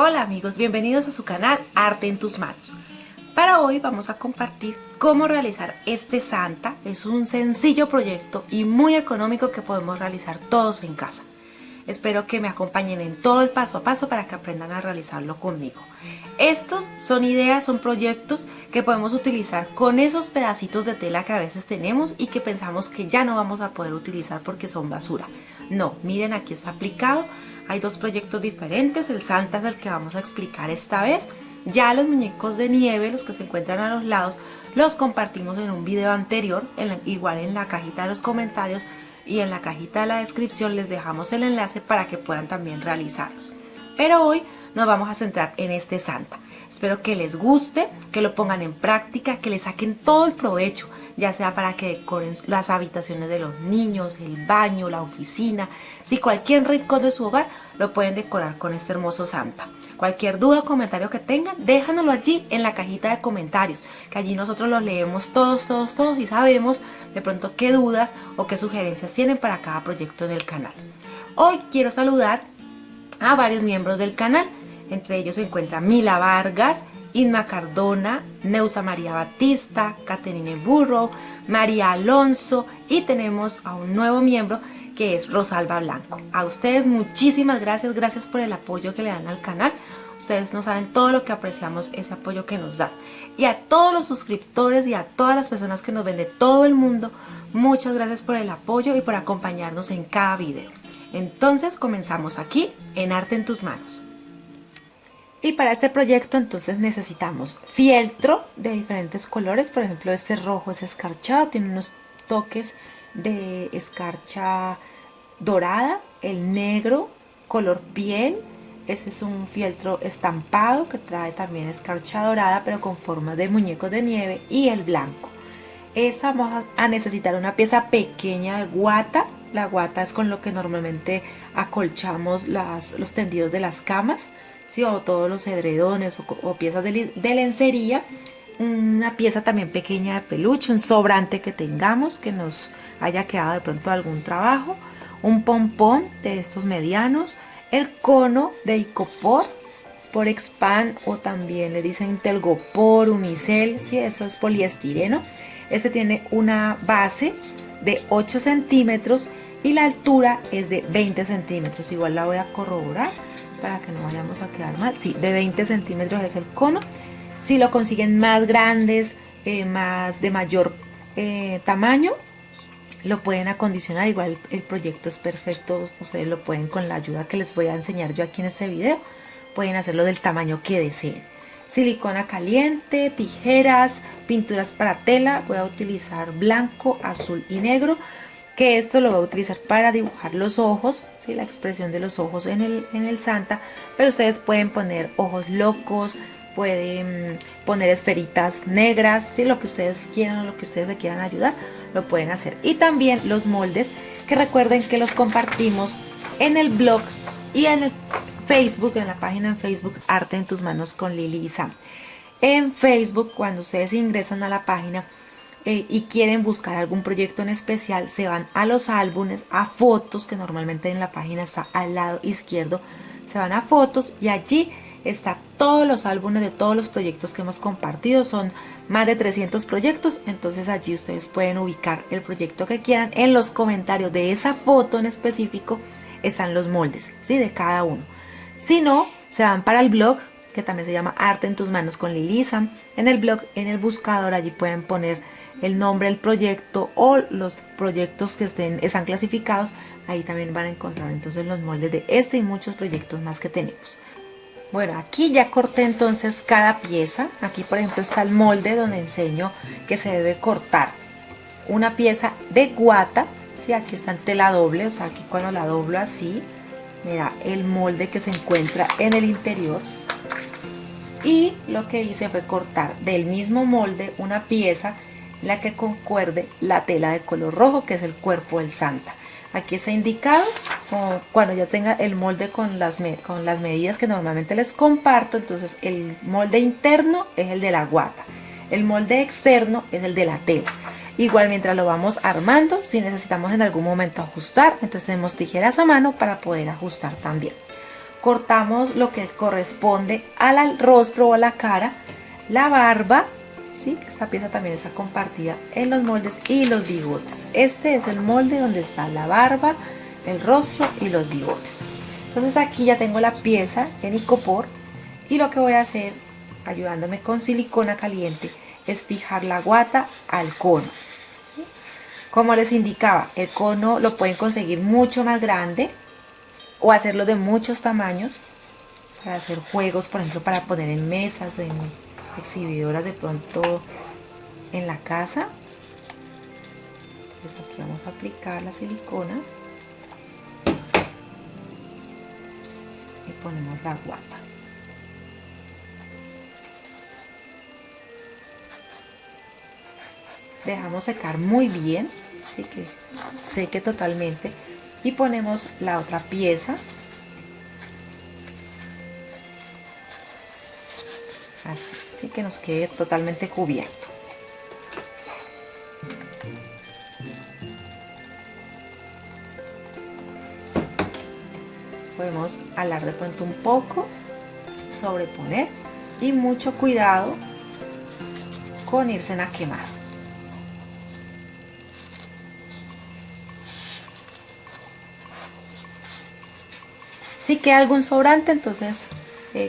Hola amigos, bienvenidos a su canal Arte en tus manos. Para hoy vamos a compartir cómo realizar este Santa. Es un sencillo proyecto y muy económico que podemos realizar todos en casa. Espero que me acompañen en todo el paso a paso para que aprendan a realizarlo conmigo. Estos son ideas, son proyectos que podemos utilizar con esos pedacitos de tela que a veces tenemos y que pensamos que ya no vamos a poder utilizar porque son basura. No, miren, aquí está aplicado. Hay dos proyectos diferentes. El Santa es el que vamos a explicar esta vez. Ya los muñecos de nieve, los que se encuentran a los lados, los compartimos en un video anterior, igual en la cajita de los comentarios y en la cajita de la descripción les dejamos el enlace para que puedan también realizarlos. Pero hoy nos vamos a centrar en este Santa. Espero que les guste, que lo pongan en práctica, que le saquen todo el provecho, ya sea para que decoren las habitaciones de los niños, el baño, la oficina. Si cualquier rincón de su hogar lo pueden decorar con este hermoso Santa. Cualquier duda o comentario que tengan, déjanoslo allí en la cajita de comentarios, que allí nosotros los leemos todos y sabemos de pronto qué dudas o qué sugerencias tienen para cada proyecto en el canal. Hoy quiero saludar a varios miembros del canal. Entre ellos se encuentran Mila Vargas, Inma Cardona, Neusa María Batista, Caterine Burrow, María Alonso y tenemos a un nuevo miembro que es Rosalba Blanco. A ustedes muchísimas gracias, gracias por el apoyo que le dan al canal. Ustedes no saben todo lo que apreciamos ese apoyo que nos dan. Y a todos los suscriptores y a todas las personas que nos ven de todo el mundo, muchas gracias por el apoyo y por acompañarnos en cada video. Entonces comenzamos aquí en Arte en tus manos. Y para este proyecto entonces necesitamos fieltro de diferentes colores. Por ejemplo, este rojo es escarchado, tiene unos toques de escarcha dorada. El negro, color piel, este es un fieltro estampado que trae también escarcha dorada pero con forma de muñecos de nieve. Y el blanco. Esta vamos a necesitar una pieza pequeña de guata. La guata es con lo que normalmente acolchamos los tendidos de las camas, ¿sí? O todos los edredones o piezas de lencería. Una pieza también pequeña de peluche, un sobrante que tengamos que nos haya quedado de pronto algún trabajo, un pompón de estos medianos, el cono de icopor, por expand o también le dicen telgopor, unicel, ¿sí? Eso es poliestireno. Este tiene una base de 8 centímetros y la altura es de 20 centímetros. Igual la voy a corroborar para que no vayamos a quedar mal. Sí, de 20 centímetros es el cono. Si lo consiguen más grandes, más de mayor tamaño, lo pueden acondicionar. Igual el proyecto es perfecto. Ustedes lo pueden, con la ayuda que les voy a enseñar yo aquí en este video, pueden hacerlo del tamaño que deseen. Silicona caliente, tijeras, pinturas para tela. Voy a utilizar blanco, azul y negro, que esto lo voy a utilizar para dibujar los ojos, ¿sí? La expresión de los ojos en el Santa, pero ustedes pueden poner ojos locos, pueden poner esferitas negras, ¿sí? Lo que ustedes quieran o lo que ustedes le quieran ayudar, lo pueden hacer. Y también los moldes, que recuerden que los compartimos en el blog y en el Facebook, en la página en Facebook Arte en tus manos con Lili y Sam. En Facebook, cuando ustedes ingresan a la página y quieren buscar algún proyecto en especial, se van a los álbumes, a fotos, que normalmente en la página está al lado izquierdo. Se van a fotos y allí están todos los álbumes de todos los proyectos que hemos compartido. Son más de 300 proyectos, entonces allí ustedes pueden ubicar el proyecto que quieran. En los comentarios de esa foto en específico están los moldes, ¿sí? De cada uno. Si no, se van para el blog, que también se llama Arte en tus manos con Lili y Sam. En el blog, en el buscador, allí pueden poner el nombre del proyecto o los proyectos que están clasificados. Ahí también van a encontrar entonces los moldes de este y muchos proyectos más que tenemos. Bueno, aquí ya corté entonces cada pieza. Aquí por ejemplo está el molde donde enseño que se debe cortar una pieza de guata, ¿sí? Aquí está en tela doble, o sea, aquí cuando la doblo así me da el molde que se encuentra en el interior. Y lo que hice fue cortar del mismo molde una pieza en la que concuerde la tela de color rojo, que es el cuerpo del Santa. Aquí está indicado, cuando ya tenga el molde con las medidas que normalmente les comparto. Entonces el molde interno es el de la guata, el molde externo es el de la tela. Igual mientras lo vamos armando, si necesitamos en algún momento ajustar, entonces tenemos tijeras a mano para poder ajustar también. cortamos lo que corresponde al rostro o a la cara, la barba, ¿sí? Esta pieza también está compartida en los moldes, y los bigotes. Este es el molde donde está la barba, el rostro y los bigotes. Entonces aquí ya tengo la pieza en icopor, y lo que voy a hacer, ayudándome con silicona caliente, es fijar la guata al cono, ¿sí? Como les indicaba, el cono lo pueden conseguir mucho más grande o hacerlo de muchos tamaños para hacer juegos, por ejemplo, para poner en mesas, en exhibidoras de pronto en la casa. Entonces aquí vamos a aplicar la silicona y ponemos la guata. Dejamos secar muy bien, así que seque totalmente, y ponemos la otra pieza así, así que nos quede totalmente cubierto. Podemos alar de pronto un poco, sobreponer, y mucho cuidado con irse a quemar. Si queda algún sobrante, entonces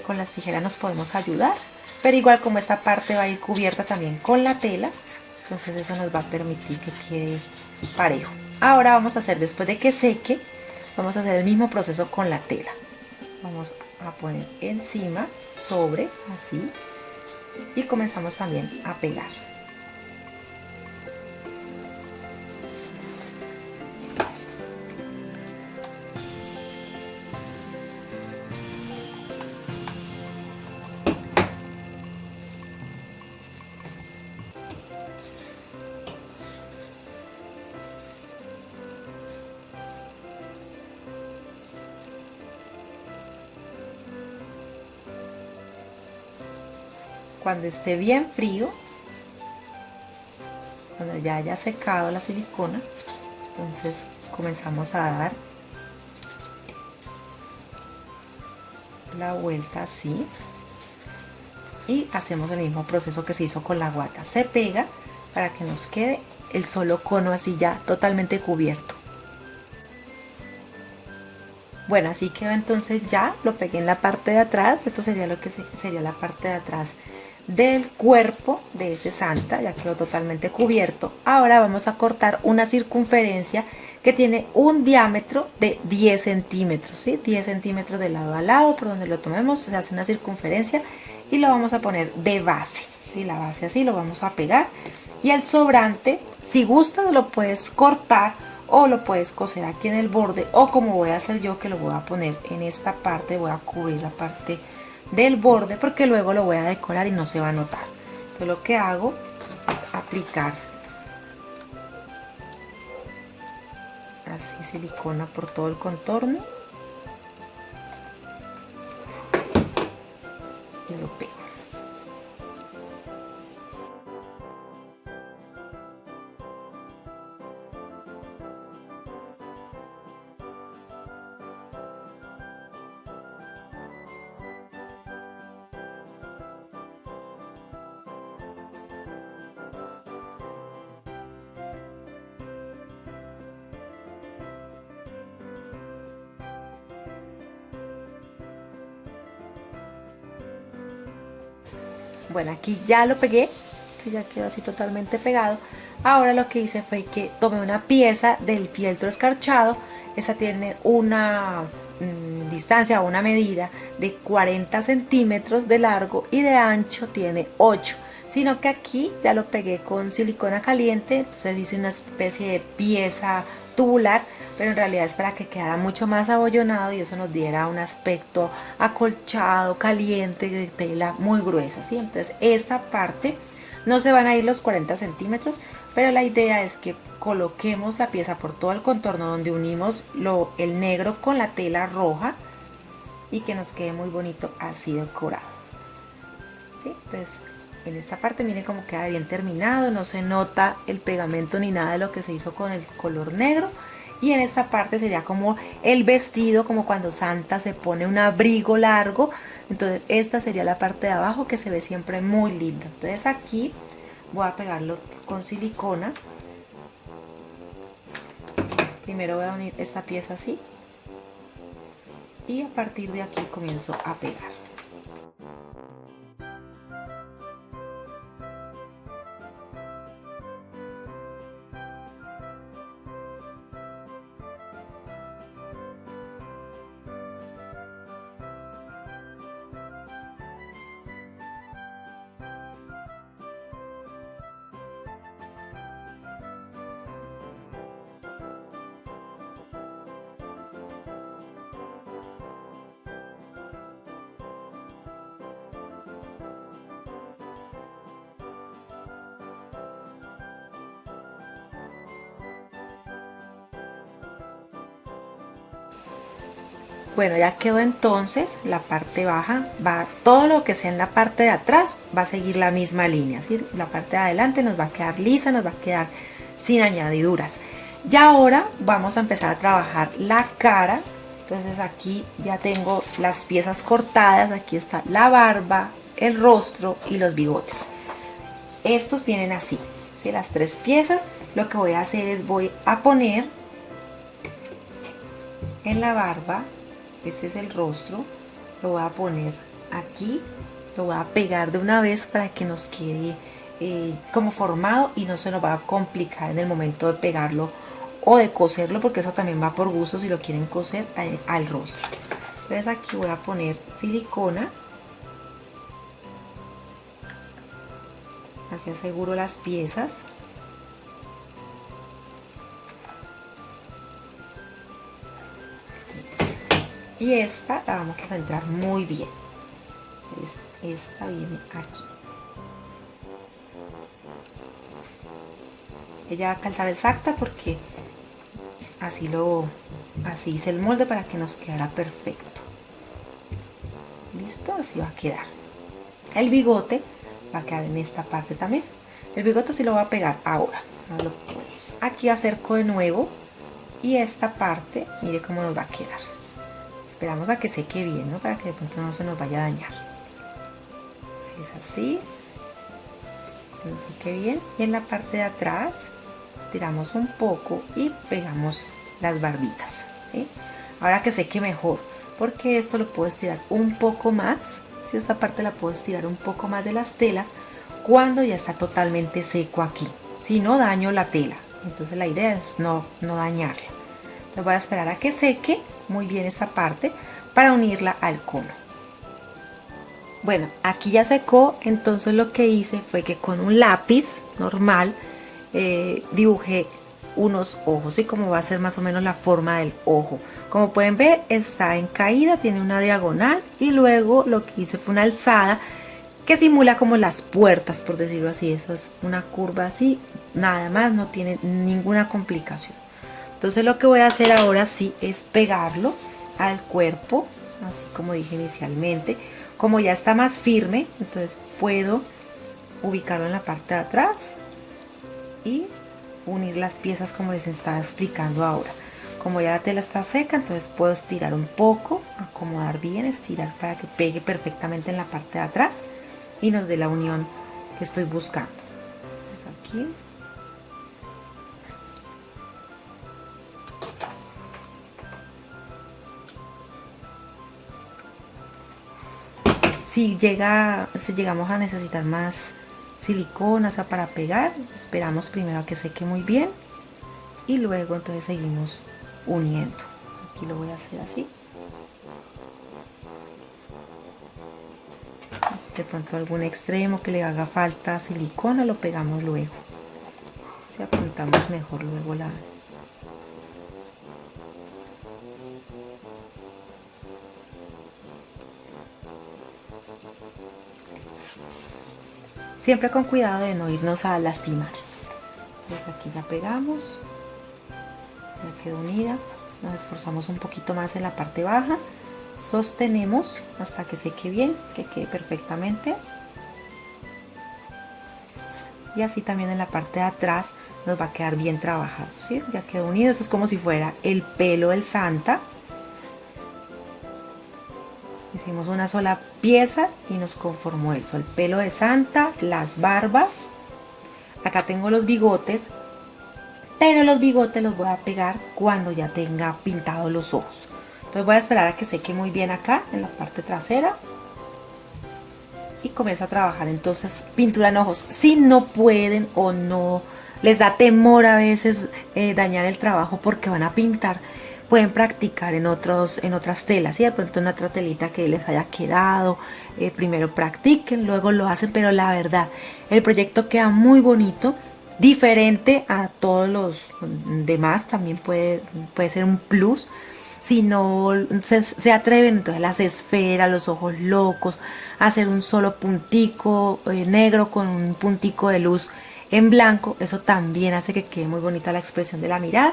con las tijeras nos podemos ayudar, pero igual como esta parte va a ir cubierta también con la tela, entonces eso nos va a permitir que quede parejo. Ahora vamos a hacer, después de que seque, vamos a hacer el mismo proceso con la tela. Vamos a poner encima, sobre, así, y comenzamos también a pegar. Cuando esté bien frío, cuando ya haya secado la silicona, entonces comenzamos a dar la vuelta así, y hacemos el mismo proceso que se hizo con la guata. Se pega para que nos quede el solo cono así ya totalmente cubierto. Bueno, así quedó. Entonces ya lo pegué en la parte de atrás. Esto sería lo que sería la parte de atrás del cuerpo de este santa. Ya quedó totalmente cubierto. Ahora vamos a cortar una circunferencia que tiene un diámetro de 10 centímetros, ¿sí? 10 centímetros de lado a lado, por donde lo tomemos, se hace una circunferencia, y lo vamos a poner de base, ¿sí? La base así lo vamos a pegar, y el sobrante, si gustas, lo puedes cortar o lo puedes coser aquí en el borde, o como voy a hacer yo, que lo voy a poner en esta parte, voy a cubrir la parte del borde porque luego lo voy a decorar y no se va a notar. Entonces lo que hago es aplicar así silicona por todo el contorno y lo pego. Bueno, aquí ya lo pegué, sí, ya quedó así totalmente pegado. Ahora lo que hice fue que tomé una pieza del fieltro escarchado. Esa tiene una distancia o una medida de 40 centímetros de largo, y de ancho tiene 8. Sino que aquí ya lo pegué con silicona caliente, entonces hice una especie de pieza tubular, pero en realidad es para que quedara mucho más abollonado y eso nos diera un aspecto acolchado, caliente, de tela muy gruesa, ¿sí? Entonces esta parte no se van a ir los 40 centímetros, pero la idea es que coloquemos la pieza por todo el contorno donde unimos el negro con la tela roja, y que nos quede muy bonito así decorado, ¿sí? Entonces en esta parte miren cómo queda bien terminado, no se nota el pegamento ni nada de lo que se hizo con el color negro, y en esta parte sería como el vestido, como cuando Santa se pone un abrigo largo. Entonces esta sería la parte de abajo que se ve siempre muy linda. Entonces aquí voy a pegarlo con silicona. Primero voy a unir esta pieza así y a partir de aquí comienzo a pegar. Bueno, ya quedó entonces la parte baja, todo lo que sea en la parte de atrás va a seguir la misma línea, ¿sí? La parte de adelante nos va a quedar lisa, nos va a quedar sin añadiduras. Ya ahora vamos a empezar a trabajar la cara. Entonces aquí ya tengo las piezas cortadas, aquí está la barba, el rostro y los bigotes. Estos vienen así, ¿sí? Las tres piezas. Lo que voy a hacer es voy a poner en la barba, este es el rostro, lo voy a poner aquí, lo voy a pegar de una vez para que nos quede como formado y no se nos va a complicar en el momento de pegarlo o de coserlo, porque eso también va por gusto si lo quieren coser al rostro. Entonces aquí voy a poner silicona, así aseguro las piezas. Y esta la vamos a centrar muy bien. Esta viene aquí. Ella va a calzar exacta porque así hice el molde para que nos quedara perfecto. Listo, así va a quedar. El bigote va a quedar en esta parte también. El bigote sí lo voy a pegar ahora. Ahora lo ponemos. Aquí acerco de nuevo y esta parte, mire cómo nos va a quedar. Esperamos a que seque bien, ¿no? Para que de pronto no se nos vaya a dañar. Es así. Que nos seque bien. Y en la parte de atrás estiramos un poco y pegamos las barbitas, ¿sí? Ahora que seque mejor, porque esto lo puedo estirar un poco más. Si esta parte la puedo estirar un poco más de las telas cuando ya está totalmente seco aquí. Si no, daño la tela. Entonces la idea es no dañarla. Entonces voy a esperar a que seque muy bien esa parte para unirla al cono. Bueno, aquí ya secó, entonces lo que hice fue que con un lápiz normal dibujé unos ojos y como va a ser más o menos la forma del ojo. Como pueden ver, está en caída, tiene una diagonal y luego lo que hice fue una alzada que simula como las puertas, por decirlo así. Eso es una curva así, nada más, no tiene ninguna complicación. Entonces lo que voy a hacer ahora sí es pegarlo al cuerpo, así como dije inicialmente. Como ya está más firme, entonces puedo ubicarlo en la parte de atrás y unir las piezas como les estaba explicando ahora. Como ya la tela está seca, entonces puedo estirar un poco, acomodar bien, estirar para que pegue perfectamente en la parte de atrás y nos dé la unión que estoy buscando. Entonces aquí. Si llegamos a necesitar más silicona, o sea, para pegar, esperamos primero a que seque muy bien y luego entonces seguimos uniendo. Aquí lo voy a hacer así. De pronto algún extremo que le haga falta silicona lo pegamos luego. Si apuntamos mejor luego la... Siempre con cuidado de no irnos a lastimar. Entonces aquí ya pegamos, ya quedó unida. Nos esforzamos un poquito más en la parte baja, sostenemos hasta que seque bien, que quede perfectamente y así también en la parte de atrás nos va a quedar bien trabajado, ¿sí? Ya quedó unido, eso es como si fuera el pelo del Santa. Hicimos una sola pieza y nos conformó eso, el pelo de Santa, las barbas. Acá tengo los bigotes, pero los bigotes los voy a pegar cuando ya tenga pintados los ojos. Entonces voy a esperar a que seque muy bien acá en la parte trasera y comienzo a trabajar entonces pintura en ojos. Si no pueden o no les da temor a veces dañar el trabajo porque van a pintar, pueden practicar en otras telas, y de pronto en otra telita que les haya quedado, primero practiquen, luego lo hacen, pero la verdad el proyecto queda muy bonito, diferente a todos los demás, también puede ser un plus. Si no se atreven, entonces las esferas, los ojos locos, hacer un solo puntico negro con un puntico de luz en blanco, eso también hace que quede muy bonita la expresión de la mirada.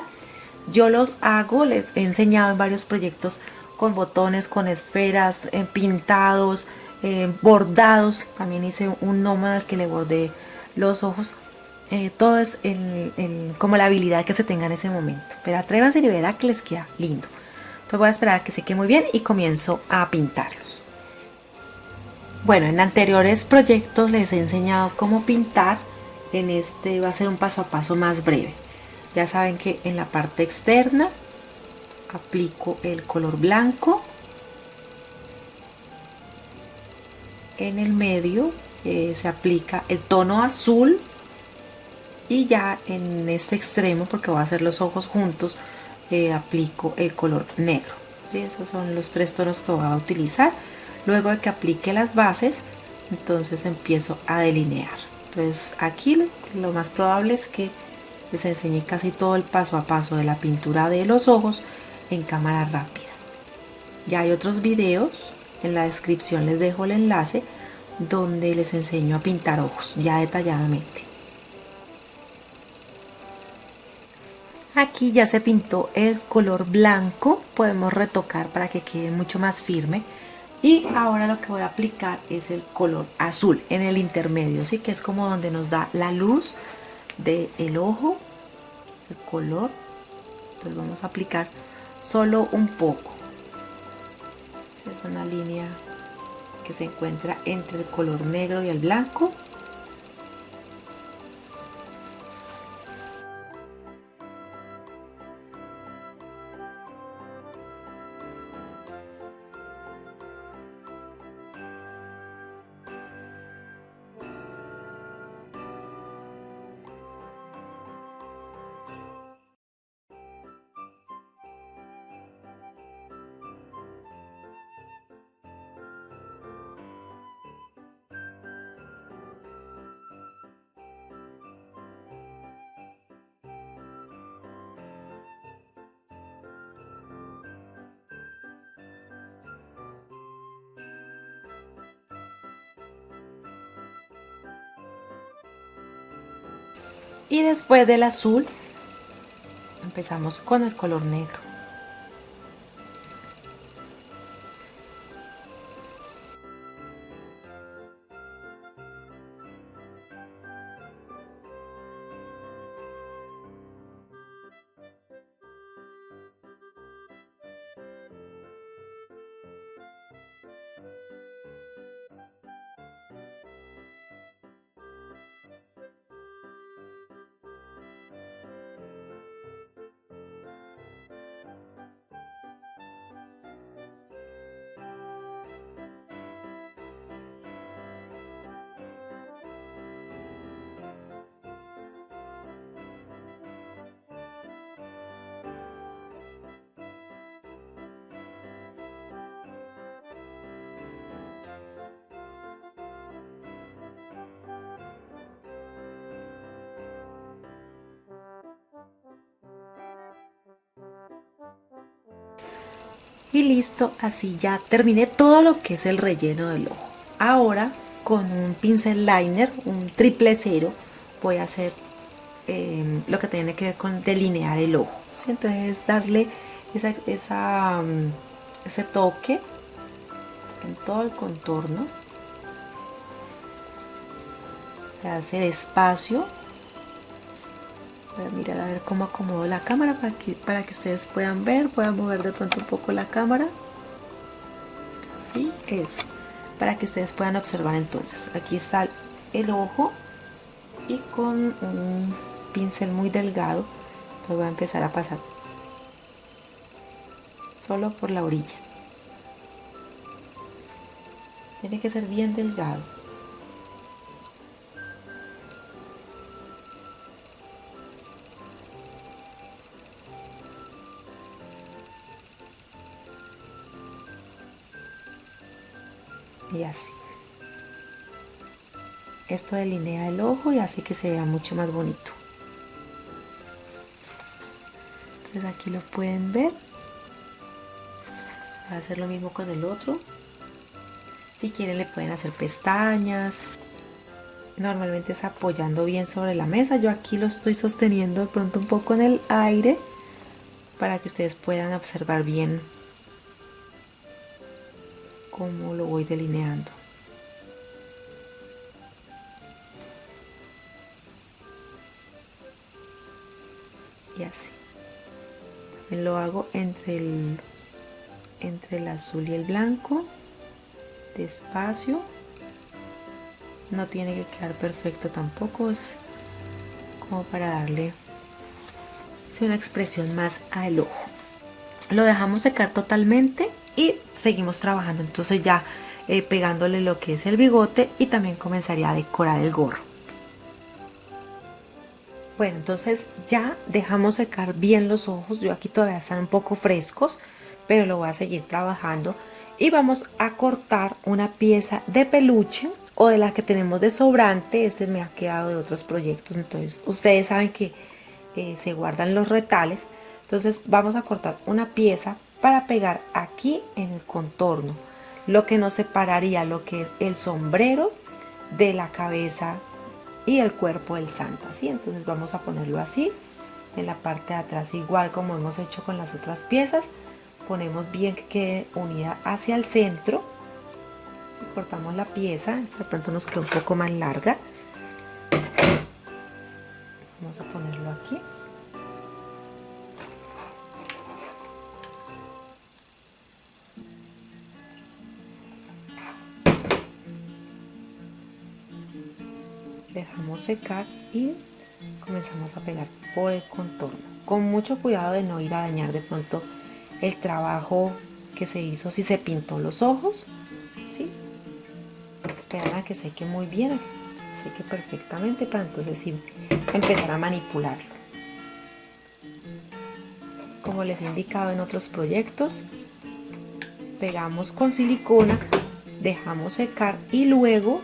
Yo los hago, les he enseñado en varios proyectos con botones, con esferas, pintados, bordados. También hice un nómada al que le bordé los ojos. Todo es como la habilidad que se tenga en ese momento. Pero atrévanse y verá que les queda lindo. Entonces voy a esperar a que seque muy bien y comienzo a pintarlos. Bueno, en anteriores proyectos les he enseñado cómo pintar. En este va a ser un paso a paso más breve. Ya saben que en la parte externa aplico el color blanco. En el medio se aplica el tono azul. Y ya en este extremo, porque voy a hacer los ojos juntos, aplico el color negro, ¿sí? Esos son los tres tonos que voy a utilizar. Luego de que aplique las bases, entonces empiezo a delinear. Entonces aquí lo más probable es que les enseñe casi todo el paso a paso de la pintura de los ojos en cámara rápida. Ya hay otros videos, en la descripción les dejo el enlace donde les enseño a pintar ojos ya detalladamente. Aquí ya se pintó el color blanco, podemos retocar para que quede mucho más firme. Y ahora lo que voy a aplicar es el color azul en el intermedio, ¿sí? Que es como donde nos da la luz del ojo, el color. Entonces vamos a aplicar solo un poco. ¿Sí? Es una línea que se encuentra entre el color negro y el blanco. Y después del azul empezamos con el color negro. Y listo, así ya terminé todo lo que es el relleno del ojo. Ahora con un pincel liner, un triple cero, voy a hacer lo que tiene que ver con delinear el ojo, ¿sí? Entonces darle ese toque en todo el contorno. Se hace despacio. Voy a mirar a ver cómo acomodo la cámara para que ustedes puedan ver. Voy a mover de pronto un poco la cámara. Así, eso. Para que ustedes puedan observar entonces. Aquí está el ojo y con un pincel muy delgado. Entonces voy a empezar a pasar solo por la orilla. Tiene que ser bien delgado. Y así. Esto delinea el ojo y hace que se vea mucho más bonito. Entonces aquí lo pueden ver. Voy a hacer lo mismo con el otro. Si quieren le pueden hacer pestañas. Normalmente es apoyando bien sobre la mesa. Yo aquí lo estoy sosteniendo de pronto un poco en el aire para que ustedes puedan observar bien cómo lo voy delineando. Y así. También lo hago entre el azul y el blanco. Despacio. No tiene que quedar perfecto tampoco, es como para darle una expresión más al ojo. Lo dejamos secar totalmente y seguimos trabajando entonces ya pegándole lo que es el bigote y también comenzaría a decorar el gorro. Bueno, entonces ya dejamos secar bien los ojos. Yo aquí todavía están un poco frescos, pero lo voy a seguir trabajando y vamos a cortar una pieza de peluche o de la que tenemos de sobrante. Este me ha quedado de otros proyectos, entonces ustedes saben que se guardan los retales. Entonces vamos a cortar una pieza para pegar aquí en el contorno, lo que nos separaría lo que es el sombrero de la cabeza y el cuerpo del santa, ¿sí? Entonces vamos a ponerlo así en la parte de atrás, igual como hemos hecho con las otras piezas. Ponemos bien que quede unida hacia el centro. Si cortamos la pieza, esta de pronto nos queda un poco más larga. Vamos a ponerlo aquí. Dejamos secar y comenzamos a pegar por el contorno, con mucho cuidado de no ir a dañar de pronto el trabajo que se hizo si se pintó los ojos, ¿sí? Esperan a que seque muy bien, a que seque perfectamente para entonces sí empezar a manipularlo. Como les he indicado en otros proyectos, pegamos con silicona, dejamos secar y luego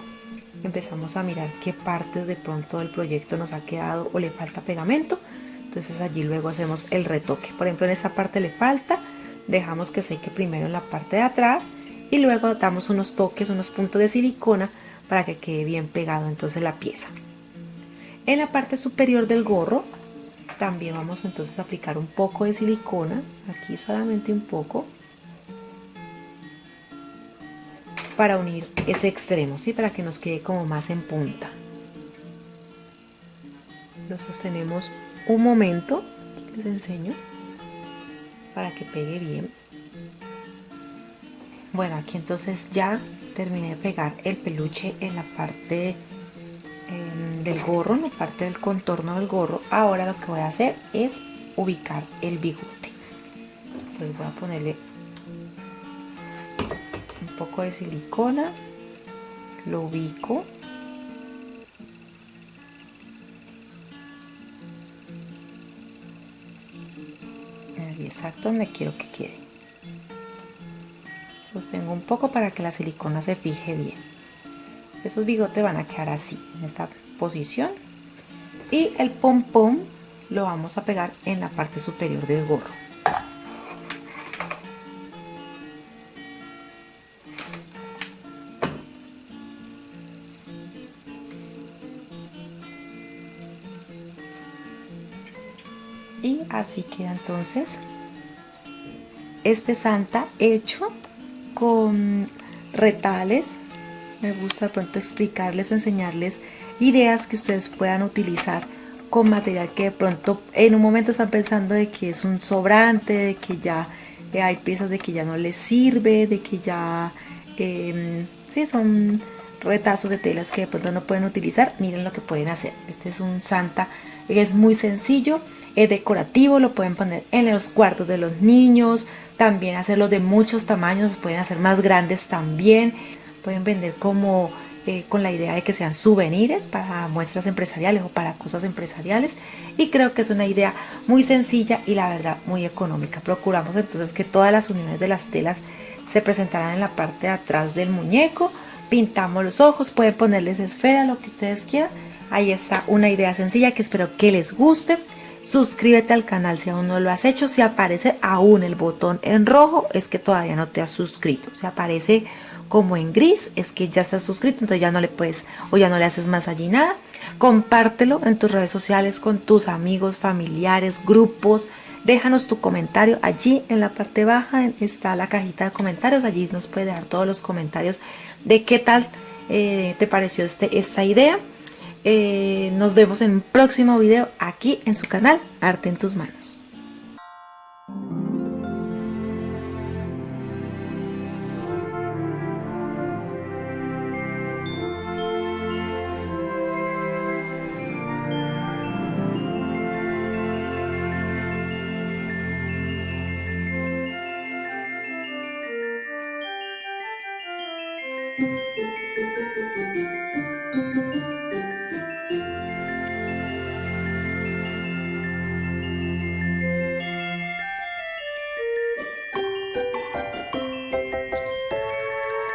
empezamos a mirar qué partes de pronto del proyecto nos ha quedado o le falta pegamento. Entonces allí luego hacemos el retoque. Por ejemplo, en esta parte le falta, dejamos que seque primero en la parte de atrás y luego damos unos toques, unos puntos de silicona para que quede bien pegado entonces la pieza. En la parte superior del gorro también vamos entonces a aplicar un poco de silicona, aquí solamente un poco, para unir ese extremo, ¿sí? Para que nos quede como más en punta. Lo sostenemos un momento, aquí les enseño, para que pegue bien. Bueno, aquí entonces ya terminé de pegar el peluche en la parte del gorro, en la parte del contorno del gorro. Ahora lo que voy a hacer es ubicar el bigote. Entonces voy a ponerle un poco de silicona, lo ubico. Ahí exacto donde quiero que quede. Sostengo un poco para que la silicona se fije bien. Esos bigotes van a quedar así, en esta posición. Y el pompón lo vamos a pegar en la parte superior del gorro. Y así queda entonces este santa hecho con retales Me gusta de pronto explicarles o enseñarles ideas que ustedes puedan utilizar con material que de pronto en un momento están pensando de que es un sobrante, de que ya hay piezas de que ya no les sirve, de que ya sí son retazos de telas que de pronto no pueden utilizar. Miren lo que pueden hacer. Este es un Santa, es muy sencillo, es decorativo, lo pueden poner en los cuartos de los niños, también hacerlo de muchos tamaños, pueden hacer más grandes también, pueden vender como con la idea de que sean souvenirs para muestras empresariales o para cosas empresariales, y creo que es una idea muy sencilla y la verdad muy económica. Procuramos entonces que todas las uniones de las telas se presentarán en la parte de atrás del muñeco, pintamos los ojos, pueden ponerles esfera, lo que ustedes quieran. Ahí está una idea sencilla que espero que les guste. Suscríbete al canal si aún no lo has hecho. Si aparece aún el botón en rojo es que todavía no te has suscrito. Si aparece como en gris es que ya estás suscrito, entonces ya no le puedes o ya no le haces más allí nada. Compártelo en tus redes sociales con tus amigos, familiares, grupos. Déjanos tu comentario allí en la parte baja, está la cajita de comentarios, allí nos puedes dejar todos los comentarios de qué tal te pareció esta idea. Nos vemos en un próximo video aquí en su canal Arte en tus manos.